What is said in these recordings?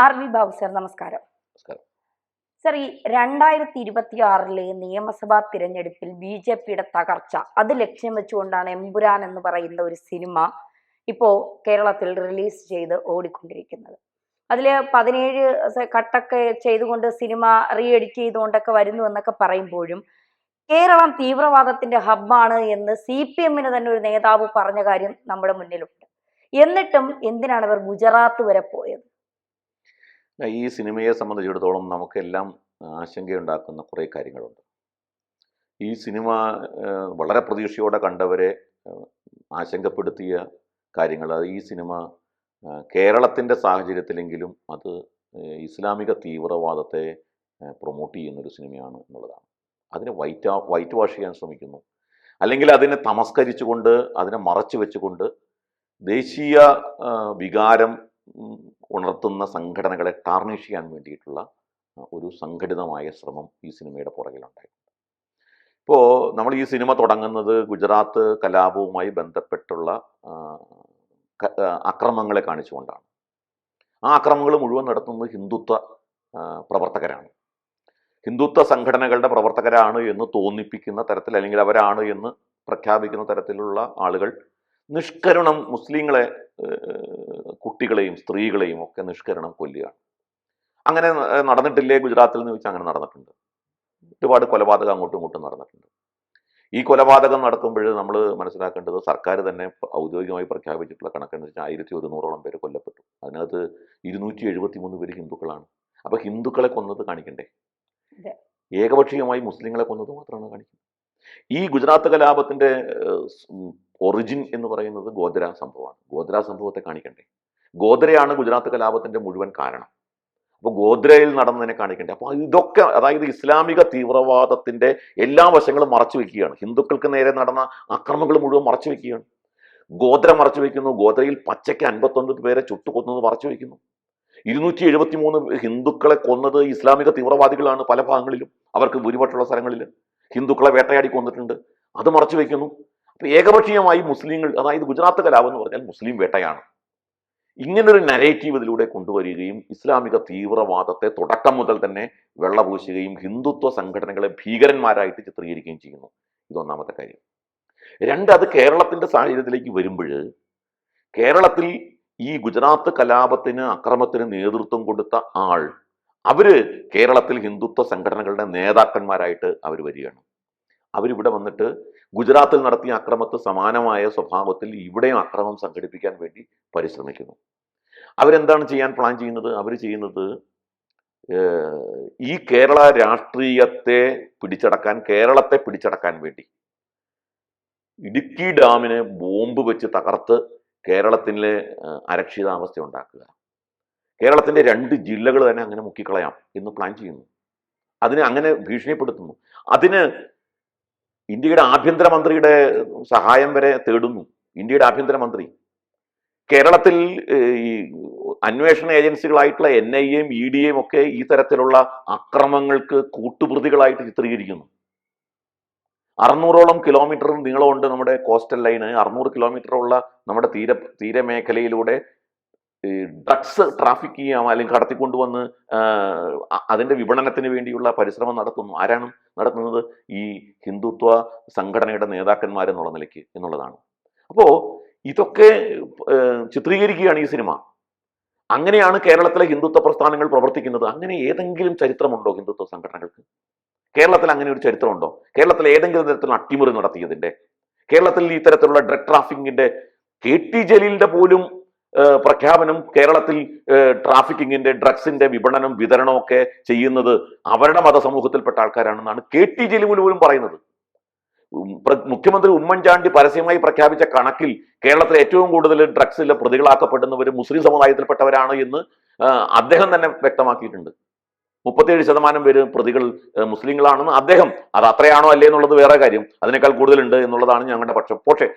ആർ.വി. Babu sir, നമസ്കാരം. Sir, ഈ 2026 നിയമസഭാ തിരഞ്ഞെടുപ്പിൽ ബി.ജെ.പിയുടെ തകർച്ച അത് ലക്ഷ്യം വെച്ചുകൊണ്ടാണ് എമ്പുരാൻ എന്ന് പറയുന്ന ഒരു സിനിമ ഇപ്പോൾ കേരളത്തിൽ റിലീസ് ചെയ്ത് ഓടിക്കൊണ്ടിരിക്കുന്നത്. അതിൽ 17 കട്ടൊക്കെ ചെയ്തുകൊണ്ട് സിനിമ റീ എഡിറ്റ് ചെയ്തുകൊണ്ടൊക്കെ വരുന്നു എന്നൊക്കെ പറയുമ്പോഴും കേരളം തീവ്രവാദത്തിന്റെ ഹബ്ബാണ് എന്ന് CPM-ന് തന്നെ ഒരു നേതാവ് പറഞ്ഞ കാര്യം നമ്മുടെ മുന്നിലുണ്ട്. എന്നിട്ടും എന്തിനാണ് ഇവർ ഗുജറാത്ത് വരെ പോയത്? ഈ സിനിമയെ സംബന്ധിച്ചിടത്തോളം നമുക്കെല്ലാം ആശങ്കയുണ്ടാക്കുന്ന കുറേ കാര്യങ്ങളുണ്ട്. ഈ സിനിമ വളരെ പ്രതീക്ഷയോടെ കണ്ടവരെ ആശങ്കപ്പെടുത്തിയ കാര്യങ്ങൾ, ഈ സിനിമ കേരളത്തിൻ്റെ സാഹചര്യത്തിലെങ്കിലും അത് ഇസ്ലാമിക തീവ്രവാദത്തെ പ്രൊമോട്ട് ചെയ്യുന്നൊരു സിനിമയാണ് എന്നുള്ളതാണ്. അതിനെ വൈറ്റ് വാഷ് ചെയ്യാൻ ശ്രമിക്കുന്നു, അല്ലെങ്കിൽ അതിനെ തമസ്കരിച്ചുകൊണ്ട്, അതിനെ മറച്ചു വെച്ചുകൊണ്ട് ദേശീയ വികാരം ഉണർത്തുന്ന സംഘടനകളെ ടാർണിഷ് ചെയ്യാൻ വേണ്ടിയിട്ടുള്ള ഒരു സംഘടിതമായ ശ്രമം ഈ സിനിമയുടെ പുറകിലുണ്ടായിട്ടുണ്ട്. ഇപ്പോൾ നമ്മൾ ഈ സിനിമ തുടങ്ങുന്നത് ഗുജറാത്ത് കലാപവുമായി ബന്ധപ്പെട്ടുള്ള അക്രമങ്ങളെ കാണിച്ചുകൊണ്ടാണ്. ആ അക്രമങ്ങൾ മുഴുവൻ നടത്തുന്നത് ഹിന്ദുത്വ പ്രവർത്തകരാണ്. ഹിന്ദുത്വ സംഘടനകളുടെ പ്രവർത്തകരാണ് എന്ന് തോന്നിപ്പിക്കുന്ന തരത്തിൽ, അല്ലെങ്കിൽ അവരാണ് എന്ന് പ്രഖ്യാപിക്കുന്ന തരത്തിലുള്ള ആളുകൾ നിഷ്കരുണം മുസ്ലിങ്ങളെ, കുട്ടികളെയും സ്ത്രീകളെയും ഒക്കെ നിഷ്കരണം കൊല്ലുകയാണ്. അങ്ങനെ നടന്നിട്ടില്ലേ ഗുജറാത്തിൽ എന്ന് ചോദിച്ചാൽ അങ്ങനെ നടന്നിട്ടുണ്ട്. ഒരുപാട് കൊലപാതകം അങ്ങോട്ടും ഇങ്ങോട്ടും നടന്നിട്ടുണ്ട്. ഈ കൊലപാതകം നടക്കുമ്പോൾ നമ്മൾ മനസ്സിലാക്കേണ്ടത്, സർക്കാർ തന്നെ ഔദ്യോഗികമായി പ്രഖ്യാപിച്ചിട്ടുള്ള കണക്കനുസരിച്ച് 1100ഓളം പേര് കൊല്ലപ്പെട്ടു. അതിനകത്ത് 273 പേര് ഹിന്ദുക്കളാണ്. അപ്പൊ ഹിന്ദുക്കളെ കൊന്നത് കാണിക്കണ്ടേ? ഏകപക്ഷീയമായി മുസ്ലിങ്ങളെ കൊന്നത് മാത്രമാണ് കാണിക്കുന്നത്. ഈ ഗുജറാത്ത് കലാപത്തിന്റെ ഒറിജിൻ എന്ന് പറയുന്നത് ഗോദ്ര സംഭവമാണ്. ഗോദ്ര സംഭവത്തെ കാണിക്കണ്ടേ? ഗോദ്രയാണ് ഗുജറാത്ത് കലാപത്തിന്റെ മുഴുവൻ കാരണം. അപ്പോൾ ഗോദ്രയിൽ നടന്നതിനെ കാണിക്കണ്ടേ? അപ്പോൾ ഇതൊക്കെ, അതായത് ഇസ്ലാമിക തീവ്രവാദത്തിന്റെ എല്ലാ വശങ്ങളും മറച്ചു വെക്കുകയാണ്. ഹിന്ദുക്കൾക്ക് നേരെ നടന്ന അക്രമങ്ങൾ മുഴുവൻ മറച്ചു വെക്കുകയാണ്. ഗോദ്ര മറച്ചു വെക്കുന്നു. ഗോദ്രയിൽ പച്ചയ്ക്ക് 59 പേരെ ചുട്ടുകൊന്നത് മറച്ചു വെക്കുന്നു. 273 ഹിന്ദുക്കളെ കൊന്നത് ഇസ്ലാമിക തീവ്രവാദികളാണ്. പല ഭാഗങ്ങളിലും, അവർക്ക് ഭൂരിപക്ഷമുള്ള സ്ഥലങ്ങളിൽ ഹിന്ദുക്കളെ വേട്ടയാടി കൊന്നിട്ടുണ്ട്. അത് മറച്ചു വെക്കുന്നു. അപ്പൊ ഏകപക്ഷീയമായി മുസ്ലിങ്ങൾ, അതായത് ഗുജറാത്ത് കലാപം എന്ന് പറഞ്ഞാൽ മുസ്ലിം വേട്ടയാണ്. ഇങ്ങനൊരു നരേറ്റീവ് ഇതിലൂടെ കൊണ്ടുവരികയും ഇസ്ലാമിക തീവ്രവാദത്തെ തുടക്കം മുതൽ തന്നെ വെള്ളപൂശുകയും ഹിന്ദുത്വ സംഘടനകളെ ഭീകരന്മാരായിട്ട് ചിത്രീകരിക്കുകയും ചെയ്യുന്നു. ഇതൊന്നാമത്തെ കാര്യം. രണ്ട്, അത് കേരളത്തിന്റെ സാഹചര്യത്തിലേക്ക് വരുമ്പോൾ, കേരളത്തിൽ ഈ ഗുജറാത്ത് കലാപത്തിന്, അക്രമത്തിന് നേതൃത്വം കൊടുത്ത ആൾ, അവര് കേരളത്തിൽ ഹിന്ദുത്വ സംഘടനകളുടെ നേതാക്കന്മാരായിട്ട് അവർ വരികയാണ്. അവരിവിടെ വന്നിട്ട് ഗുജറാത്തിൽ നടത്തിയ അക്രമത്തിന് സമാനമായ സ്വഭാവത്തിൽ ഇവിടെയും അക്രമം സംഘടിപ്പിക്കാൻ വേണ്ടി പരിശ്രമിക്കുന്നു. അവരെന്താണ് ചെയ്യാൻ പ്ലാൻ ചെയ്യുന്നത്? അവർ ചെയ്യുന്നത്, ഈ കേരള രാഷ്ട്രീയത്തെ പിടിച്ചടക്കാൻ, കേരളത്തെ പിടിച്ചടക്കാൻ വേണ്ടി ഇടുക്കി ഡാമിനെ ബോംബ് വെച്ച് തകർത്ത് കേരളത്തിലെ അരക്ഷിതാവസ്ഥ ഉണ്ടാക്കുക, കേരളത്തിന്റെ 2 ജില്ലകൾ തന്നെ അങ്ങനെ മുക്കിക്കളയാം എന്ന് പ്ലാൻ ചെയ്യുന്നു. അതിനെ അങ്ങനെ ഭീഷണിപ്പെടുത്തുന്നു. അതിന് ഇന്ത്യയുടെ ആഭ്യന്തരമന്ത്രിയുടെ സഹായം വരെ തേടുന്നു. ഇന്ത്യയുടെ ആഭ്യന്തരമന്ത്രി കേരളത്തിൽ ഈ അന്വേഷണ ഏജൻസികളായിട്ടുള്ള NIA-യും ED-യും ഒക്കെ ഈ തരത്തിലുള്ള അക്രമങ്ങൾക്ക് കൂട്ടുപ്രതികളായിട്ട് ചിത്രീകരിക്കുന്നു. 600ഓളം കിലോമീറ്റർ നീളമുണ്ട് നമ്മുടെ കോസ്റ്റൽ ലൈന്. 600 കിലോമീറ്ററുള്ള നമ്മുടെ തീരമേഖലയിലൂടെ ഡ്രഗ്സ് ട്രാഫിക് ചെയ്യാം, അല്ലെങ്കിൽ കടത്തിക്കൊണ്ടുവന്ന് അതിന്റെ വിപണനത്തിന് വേണ്ടിയുള്ള പരിശ്രമം നടത്തുന്നു. ആരാണ് നടത്തുന്നത്? ഈ ഹിന്ദുത്വ സംഘടനയുടെ നേതാക്കന്മാരെന്നുള്ള നിലയ്ക്ക് എന്നുള്ളതാണ്. അപ്പോ ഇതൊക്കെ ചിത്രീകരിക്കുകയാണ് ഈ സിനിമ. അങ്ങനെയാണ് കേരളത്തിലെ ഹിന്ദുത്വ പ്രസ്ഥാനങ്ങൾ പ്രവർത്തിക്കുന്നത്. അങ്ങനെ ഏതെങ്കിലും ചരിത്രമുണ്ടോ ഹിന്ദുത്വ സംഘടനകൾക്ക്? കേരളത്തിൽ അങ്ങനെ ഒരു ചരിത്രമുണ്ടോ? കേരളത്തിൽ ഏതെങ്കിലും തരത്തിലുള്ള അട്ടിമറി നടത്തിയതിന്റെ, കേരളത്തിൽ ഈ തരത്തിലുള്ള ഡ്രഗ് ട്രാഫിക്കിങ്ങിന്റെ, KT ജലീലിന്റെ പോലും പ്രഖ്യാപനം കേരളത്തിൽ ട്രാഫിക്കിങ്ങിന്റെ, ഡ്രഗ്സിന്റെ വിപണനം വിതരണവും ഒക്കെ ചെയ്യുന്നത് അവരുടെ മതസമൂഹത്തിൽപ്പെട്ട ആൾക്കാരാണെന്നാണ് KT ജലീൽ പോലും പറയുന്നത്. മുഖ്യമന്ത്രി ഉമ്മൻചാണ്ടി പരസ്യമായി പ്രഖ്യാപിച്ച കണക്കിൽ കേരളത്തിൽ ഏറ്റവും കൂടുതൽ ഡ്രഗ്സിലെ പ്രതികളാക്കപ്പെടുന്നവർ മുസ്ലിം സമുദായത്തിൽപ്പെട്ടവരാണ് എന്ന് അദ്ദേഹം തന്നെ വ്യക്തമാക്കിയിട്ടുണ്ട്. 37% പേര് പ്രതികൾ മുസ്ലിങ്ങളാണെന്ന് അദ്ദേഹം, അത് അത്രയാണോ അല്ലേ എന്നുള്ളത് വേറെ കാര്യം, അതിനേക്കാൾ കൂടുതലുണ്ട് എന്നുള്ളതാണ് ഞങ്ങളുടെ പക്ഷം. പക്ഷേ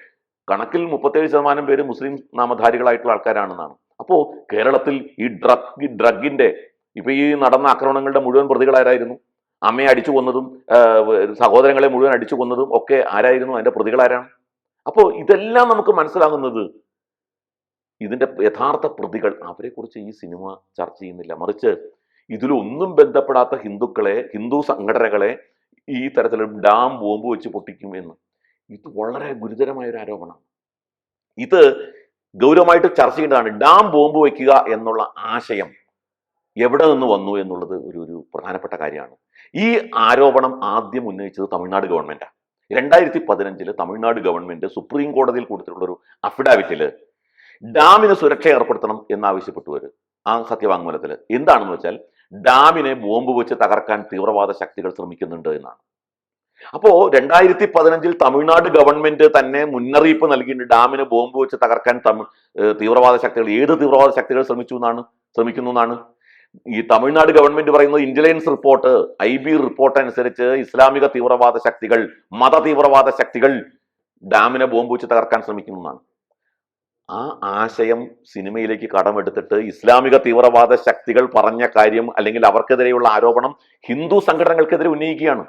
കണക്കിൽ 37% പേര് മുസ്ലിം നാമധാരികളായിട്ടുള്ള ആൾക്കാരാണെന്നാണ്. അപ്പോ കേരളത്തിൽ ഈ ഡ്രഗിന്റെ, ഇപ്പൊ ഈ നടന്ന ആക്രമണങ്ങളുടെ മുഴുവൻ പ്രതികളാരായിരുന്നു? അമ്മയെ അടിച്ചു കൊന്നതും സഹോദരങ്ങളെ മുഴുവൻ അടിച്ചു കൊന്നതും ഒക്കെ ആരായിരുന്നു? അതിന്റെ പ്രതികളാരാണ്? അപ്പോൾ ഇതെല്ലാം നമുക്ക് മനസ്സിലാകുന്നത് ഇതിന്റെ യഥാർത്ഥ പ്രതികൾ അവരെക്കുറിച്ച് ഈ സിനിമ ചർച്ച ചെയ്യുന്നില്ല. മറിച്ച് ഇതിലൊന്നും ബന്ധപ്പെടാത്ത ഹിന്ദുക്കളെ, ഹിന്ദു സംഘടനകളെ ഈ തരത്തിൽ ഡാം ബോംബ് വെച്ച് പൊട്ടിക്കും എന്ന്. ഇത് വളരെ ഗുരുതരമായ ഒരു ആരോപണമാണ്. ഇത് ഗൗരവമായിട്ട് ചർച്ച ചെയ്യേണ്ടതാണ്. ഡാം ബോംബ് വയ്ക്കുക എന്നുള്ള ആശയം എവിടെ നിന്ന് വന്നു എന്നുള്ളത് ഒരു പ്രധാനപ്പെട്ട കാര്യമാണ്. ഈ ആരോപണം ആദ്യം ഉന്നയിച്ചത് തമിഴ്നാട് ഗവൺമെന്റാണ്. 2015 തമിഴ്നാട് ഗവൺമെന്റ് സുപ്രീം കോടതിയിൽ കൊടുത്തിട്ടുള്ള ഒരു അഫിഡാവിറ്റില് ഡാമിന് സുരക്ഷ ഏർപ്പെടുത്തണം എന്നാവശ്യപ്പെട്ടു ആ സത്യവാങ്മൂലത്തിൽ എന്താണെന്ന് വെച്ചാൽ ഡാമിനെ ബോംബ് വെച്ച് തകർക്കാൻ തീവ്രവാദ ശക്തികൾ ശ്രമിക്കുന്നുണ്ട് എന്നാണ്. അപ്പോ 2015 തമിഴ്നാട് ഗവൺമെന്റ് തന്നെ മുന്നറിയിപ്പ് നൽകിയിട്ടുണ്ട്, ഡാമിന് ബോംബ് വെച്ച് തകർക്കാൻ തീവ്രവാദ ശക്തികൾ, ഏത് തീവ്രവാദ ശക്തികൾ ശ്രമിക്കുന്നു എന്നാണ് ഈ തമിഴ്നാട് ഗവൺമെന്റ് പറയുന്നത്. ഇന്റലിജൻസ് റിപ്പോർട്ട്, IB റിപ്പോർട്ട് അനുസരിച്ച് ഇസ്ലാമിക തീവ്രവാദ ശക്തികൾ, മത തീവ്രവാദ ശക്തികൾ ഡാമിനെ ബോംബ് വെച്ച് തകർക്കാൻ ശ്രമിക്കുന്നു എന്നാണ്. ആ ആശയം സിനിമയിലേക്ക് കടമെടുത്തിട്ട് ഇസ്ലാമിക തീവ്രവാദ ശക്തികൾ പറഞ്ഞ കാര്യം അല്ലെങ്കിൽ അവർക്കെതിരെയുള്ള ആരോപണം ഹിന്ദു സംഘടനകൾക്കെതിരെ ഉന്നയിക്കുകയാണ്.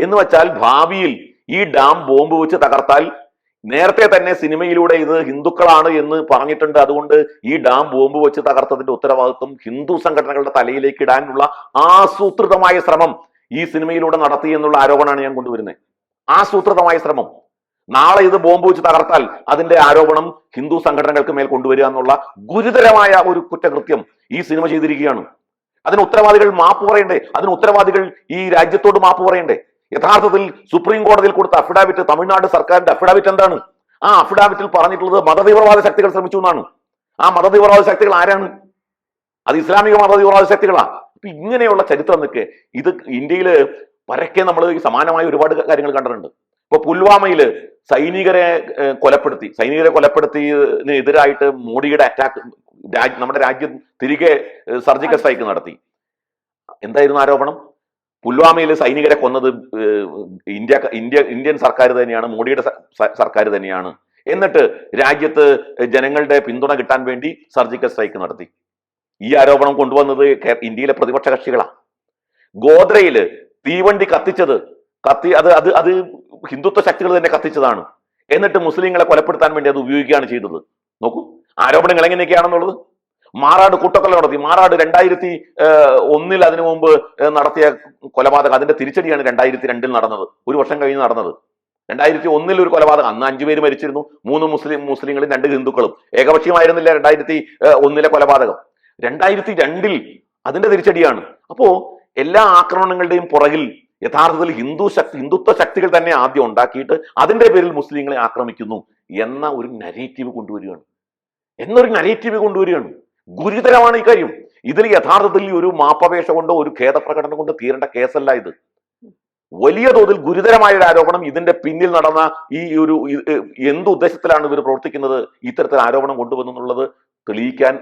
എന്ന് വെച്ചാൽ ഭാവിയിൽ ഈ ഡാം ബോംബ് വെച്ച് തകർത്താൽ, നേരത്തെ തന്നെ സിനിമയിലൂടെ ഇത് ഹിന്ദുക്കളാണ് എന്ന് പറഞ്ഞിട്ടുണ്ട്, അതുകൊണ്ട് ഈ ഡാം ബോംബ് വെച്ച് തകർത്തതിന്റെ ഉത്തരവാദിത്വം ഹിന്ദു സംഘടനകളുടെ തലയിലേക്ക് ഇടാനുള്ള ആസൂത്രിതമായ ശ്രമം ഈ സിനിമയിലൂടെ നടത്തി എന്നുള്ള ആരോപണമാണ് ഞാൻ കൊണ്ടുവരുന്നത്. ആസൂത്രിതമായ ശ്രമം. നാളെ ഇത് ബോംബ് വെച്ച് തകർത്താൽ അതിന്റെ ആരോപണം ഹിന്ദു സംഘടനകൾക്ക് മേൽ കൊണ്ടുവരിക എന്നുള്ള ഗുരുതരമായ ഒരു കുറ്റകൃത്യം ഈ സിനിമ ചെയ്തിരിക്കുകയാണ്. അതിന് ഉത്തരവാദികൾ മാപ്പ് പറയണ്ടേ? അതിന് ഉത്തരവാദികൾ ഈ രാജ്യത്തോട് മാപ്പ് പറയണ്ടേ? യഥാർത്ഥത്തിൽ സുപ്രീം കോടതിയിൽ കൊടുത്ത അഫിഡാവിറ്റ്, തമിഴ്നാട് സർക്കാരിന്റെ അഫിഡാവിറ്റ് എന്താണ്? ആ അഫിഡാവിറ്റിൽ പറഞ്ഞിട്ടുള്ളത് മതതീവ്രവാദ ശക്തികൾ ശ്രമിച്ചു എന്നാണ്. ആ മതതീവ്രവാദ ശക്തികൾ ആരാണ്? അത് ഇസ്ലാമിക മതതീവ്രവാദ ശക്തികളാ. അപ്പൊ ഇങ്ങനെയുള്ള ചരിത്രം നിൽക്കെ ഇത് ഇന്ത്യയില് പരക്കെ നമ്മൾ സമാനമായ ഒരുപാട് കാര്യങ്ങൾ കണ്ടിട്ടുണ്ട്. ഇപ്പൊ പുൽവാമയില് സൈനികരെ കൊലപ്പെടുത്തിയതിന് എതിരായിട്ട് മോഡിയുടെ അറ്റാക്ക്, നമ്മുടെ രാജ്യം തിരികെ സർജിക്കൽ സ്ട്രൈക്ക് നടത്തി. എന്തായിരുന്നു ആരോപണം? പുൽവാമയിൽ സൈനികരെ കൊന്നത് ഇന്ത്യൻ സർക്കാർ തന്നെയാണ്, മോഡിയുടെ സർക്കാർ തന്നെയാണ്. എന്നിട്ട് രാജ്യത്ത് ജനങ്ങളുടെ പിന്തുണ കിട്ടാൻ വേണ്ടി സർജിക്കൽ സ്ട്രൈക്ക് നടത്തി. ഈ ആരോപണം കൊണ്ടുവന്നത് ഇന്ത്യയിലെ പ്രതിപക്ഷ കക്ഷികളാണ്. ഗോദ്രയില് തീവണ്ടി കത്തിച്ചത് അത് ഹിന്ദുത്വ ശക്തികൾ തന്നെ കത്തിച്ചതാണ്. എന്നിട്ട് മുസ്ലിങ്ങളെ കൊലപ്പെടുത്താൻ വേണ്ടി അത് ഉപയോഗിക്കുകയാണ് ചെയ്തത്. നോക്കൂ ആരോപണങ്ങൾ എങ്ങനെയൊക്കെയാണെന്നുള്ളത്. മാറാട് കൂട്ടക്കൊല നടത്തി. മാറാട് 2001 അതിനു മുമ്പ് നടത്തിയ കൊലപാതകം, അതിന്റെ തിരിച്ചടിയാണ് 2002 നടന്നത്, ഒരു വർഷം കഴിഞ്ഞ് നടന്നത്. 2001 ഒരു കൊലപാതകം, അന്ന് 5 പേര് മരിച്ചിരുന്നു, 3 മുസ്ലിങ്ങളും 2 ഹിന്ദുക്കളും. ഏകപക്ഷീയമായിരുന്നില്ല 2001 കൊലപാതകം. 2002 അതിന്റെ തിരിച്ചടിയാണ്. അപ്പോ എല്ലാ ആക്രമണങ്ങളുടെയും പുറകിൽ യഥാർത്ഥത്തിൽ ഹിന്ദുത്വ ശക്തികൾ തന്നെ ആദ്യം ഉണ്ടാക്കിയിട്ട് അതിന്റെ പേരിൽ മുസ്ലിങ്ങളെ ആക്രമിക്കുന്നു എന്ന ഒരു നരേറ്റീവ് കൊണ്ടുവരികയാണ്. ഗുരുതരമാണ് ഈ കാര്യം. ഇതിൽ യഥാർത്ഥത്തിൽ ഒരു മാപ്പപേക്ഷ കൊണ്ടോ ഒരു ഖേദപ്രകടനം കൊണ്ട് തീരേണ്ട കേസല്ല ഇത്. വലിയ തോതിൽ ഗുരുതരമായ ഒരു ആരോപണം. ഇതിന്റെ പിന്നിൽ നടന്ന എന്ത് ഉദ്ദേശത്തിലാണ് ഇവർ പ്രവർത്തിക്കുന്നത്, ഇത്തരത്തിൽ ആരോപണം കൊണ്ടുവന്നുള്ളത് തെളിയിക്കാൻ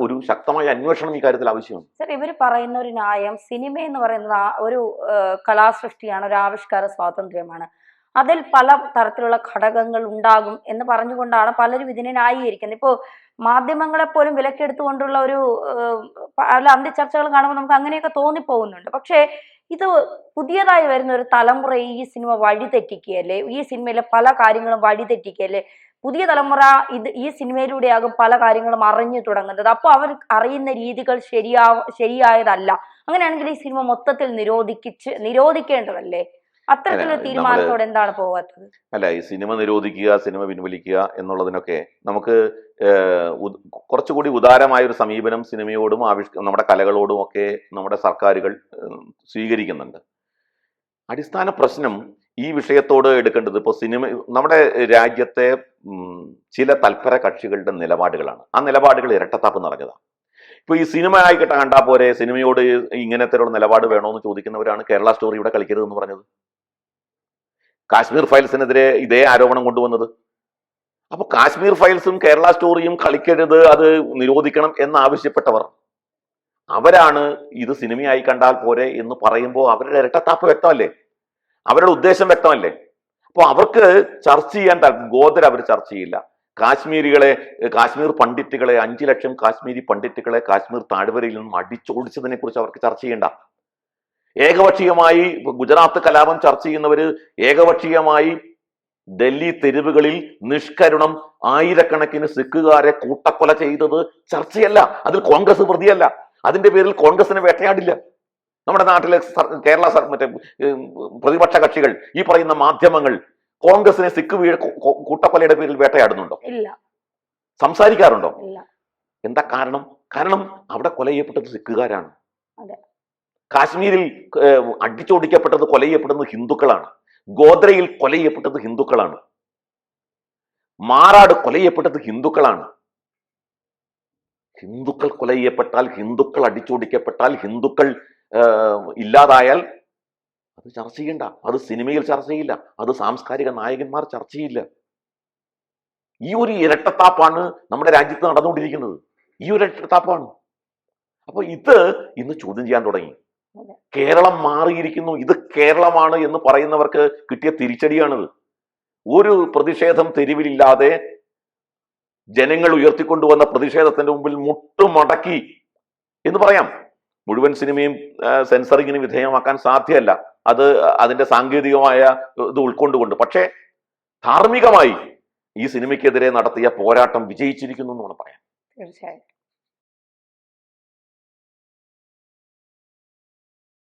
ഒരു ശക്തമായ അന്വേഷണം ഈ കാര്യത്തിൽ ആവശ്യമാണ്. സർ, ഇവർ പറയുന്ന ഒരു ന്യായം, സിനിമ എന്ന് പറയുന്നത് ഒരു കലാസൃഷ്ടിയാണ്, ഒരു ആവിഷ്കാര സ്വാതന്ത്ര്യമാണ്, അതിൽ പല തരത്തിലുള്ള ഘടകങ്ങൾ ഉണ്ടാകും എന്ന് പറഞ്ഞുകൊണ്ടാണ് പലരും ഇതിനെ ന്യായീകരിക്കുന്നത്. ഇപ്പോൾ മാധ്യമങ്ങളെ പോലും വിലക്കെടുത്തുകൊണ്ടുള്ള പല അന്ത്യചർച്ചകൾ കാണുമ്പോൾ നമുക്ക് അങ്ങനെയൊക്കെ തോന്നിപ്പോകുന്നുണ്ട്. പക്ഷേ ഇത് പുതിയതായി വരുന്ന ഒരു തലമുറയെ ഈ സിനിമ വഴിതെറ്റിക്കുകയല്ലേ, ഈ സിനിമയിലെ പല കാര്യങ്ങളും വഴിതെറ്റിക്കുകയല്ലേ? പുതിയ തലമുറ ഈ സിനിമയിലൂടെയാകും പല കാര്യങ്ങളും അറിഞ്ഞു തുടങ്ങുന്നത്. അപ്പോൾ അവർ അറിയുന്ന രീതികൾ ശരിയായതല്ല. അങ്ങനെയാണെങ്കിൽ ഈ സിനിമ മൊത്തത്തിൽ നിരോധിക്കേണ്ടതല്ലേ? അത്തരത്തിലുള്ള തീരുമാനത്തോടെ എന്താണ് പോകാത്തത്? അല്ല, ഈ സിനിമ നിരോധിക്കുക, സിനിമ പിൻവലിക്കുക എന്നുള്ളതിനൊക്കെ നമുക്ക് കുറച്ചുകൂടി ഉദാരമായ ഒരു സമീപനം സിനിമയോടും നമ്മുടെ കലകളോടും ഒക്കെ നമ്മുടെ സർക്കാരുകൾ സ്വീകരിക്കുന്നുണ്ട്. അടിസ്ഥാന പ്രശ്നം ഈ വിഷയത്തോട് എടുക്കേണ്ടത് ഇപ്പോൾ നമ്മുടെ രാജ്യത്തെ ചില തൽപര കക്ഷികളുടെ നിലപാടുകളാണ്. ആ നിലപാടുകൾ ഇരട്ടത്താപ്പ് നിറഞ്ഞതാണ്. ഇപ്പൊ ഈ സിനിമ ആയിക്കട്ടെ കണ്ടാൽ പോരെ, സിനിമയോട് ഇങ്ങനത്തെ ഒരു നിലപാട് വേണോന്ന് ചോദിക്കുന്നവരാണ് കേരള സ്റ്റോറി ഇവിടെ കളിക്കരുതെന്ന് പറഞ്ഞത്. കാശ്മീർ ഫയൽസിനെതിരെ ഇതേ ആരോപണം കൊണ്ടുവന്നത്. അപ്പൊ കാശ്മീർ ഫയൽസും കേരള സ്റ്റോറിയും കളിക്കരുത്, അത് നിരോധിക്കണം എന്നാവശ്യപ്പെട്ടവർ അവരാണ് ഇത് സിനിമയായി കണ്ടാൽ പോരെ എന്ന് പറയുമ്പോൾ അവരുടെ ഇരട്ടത്താപ്പ് വ്യക്തമല്ലേ, അവരുടെ ഉദ്ദേശം വ്യക്തമല്ലേ? അപ്പൊ അവർക്ക് ചർച്ച ചെയ്യാൻ ഗോദർ അവർ ചർച്ച ചെയ്യില്ല. കാശ്മീർ പണ്ഡിറ്റുകളെ 5 ലക്ഷം കാശ്മീരി പണ്ഡിറ്റുകളെ കാശ്മീർ താഴ്വരയിൽ നിന്നും അടിച്ചോടിച്ചതിനെ കുറിച്ച് അവർക്ക് ചർച്ച ചെയ്യണ്ട. ഏകപക്ഷീയമായി ഗുജറാത്ത് കലാപം ചർച്ച ചെയ്യുന്നവര് ഏകപക്ഷീയമായി ഡൽഹി തെരുവുകളിൽ നിഷ്കരുണം ആയിരക്കണക്കിന് സിഖുകാരെ കൂട്ടക്കൊല ചെയ്തത് ചർച്ചയല്ല. അതിൽ കോൺഗ്രസ് പ്രതിയല്ല. അതിന്റെ പേരിൽ കോൺഗ്രസിനെ വേട്ടയാടില്ല. നമ്മുടെ നാട്ടിലെ കേരള മറ്റേ പ്രതിപക്ഷ കക്ഷികൾ, ഈ പറയുന്ന മാധ്യമങ്ങൾ കോൺഗ്രസിനെ സിഖ് കൂട്ടക്കൊലയുടെ പേരിൽ വേട്ടയാടുന്നുണ്ടോ? ഇല്ല. സംസാരിക്കാറുണ്ടോ? ഇല്ല. എന്താ കാരണം? കാരണം അവിടെ കൊല ചെയ്യപ്പെട്ടത് സിഖുകാരാണ്. അതെ. കാശ്മീരിൽ അടിച്ചോടിക്കപ്പെട്ടത്, കൊല ചെയ്യപ്പെടുന്നത് ഹിന്ദുക്കളാണ്. ഗോദ്രയിൽ കൊല ചെയ്യപ്പെട്ടത് ഹിന്ദുക്കളാണ്. മാറാട് കൊല ചെയ്യപ്പെട്ടത് ഹിന്ദുക്കളാണ്. ഹിന്ദുക്കൾ കൊല ചെയ്യപ്പെട്ടാൽ, ഹിന്ദുക്കൾ അടിച്ചോടിക്കപ്പെട്ടാൽ, ഹിന്ദുക്കൾ ഇല്ലാതായാൽ അത് ചർച്ച ചെയ്യണ്ട. അത് സിനിമയിൽ ചർച്ച ചെയ്യില്ല. അത് സാംസ്കാരിക നായകന്മാർ ചർച്ച ചെയ്യില്ല. ഈ ഒരു ഇരട്ടത്താപ്പാണ് നമ്മുടെ രാജ്യത്ത് നടന്നുകൊണ്ടിരിക്കുന്നത്. ഈ ഒരു ഇരട്ടത്താപ്പാണ്. അപ്പൊ ഇത് ഇന്ന് ചോദ്യം ചെയ്യാൻ തുടങ്ങി. കേരളം മാറിയിരിക്കുന്നു, ഇത് കേരളമാണ് എന്ന് പറയുന്നവർക്ക് കിട്ടിയ തിരിച്ചടിയാണിത്. ഒരു പ്രതിഷേധം തെരുവിലില്ലാതെ ജനങ്ങൾ ഉയർത്തിക്കൊണ്ടുവന്ന പ്രതിഷേധത്തിന്റെ മുമ്പിൽ മുട്ടുമടക്കി എന്ന് പറയാം. മുഴുവൻ സിനിമയും സെൻസറിങ്ങിന് വിധേയമാക്കാൻ സാധ്യമല്ല, അത് അതിന്റെ സാങ്കേതികമായ ഇത് ഉൾക്കൊണ്ടുകൊണ്ട്. പക്ഷേ ധാർമ്മികമായി ഈ സിനിമയ്ക്കെതിരെ നടത്തിയ പോരാട്ടം വിജയിച്ചിരിക്കുന്നു എന്ന് വേണം പറയാൻ. തീർച്ചയായും.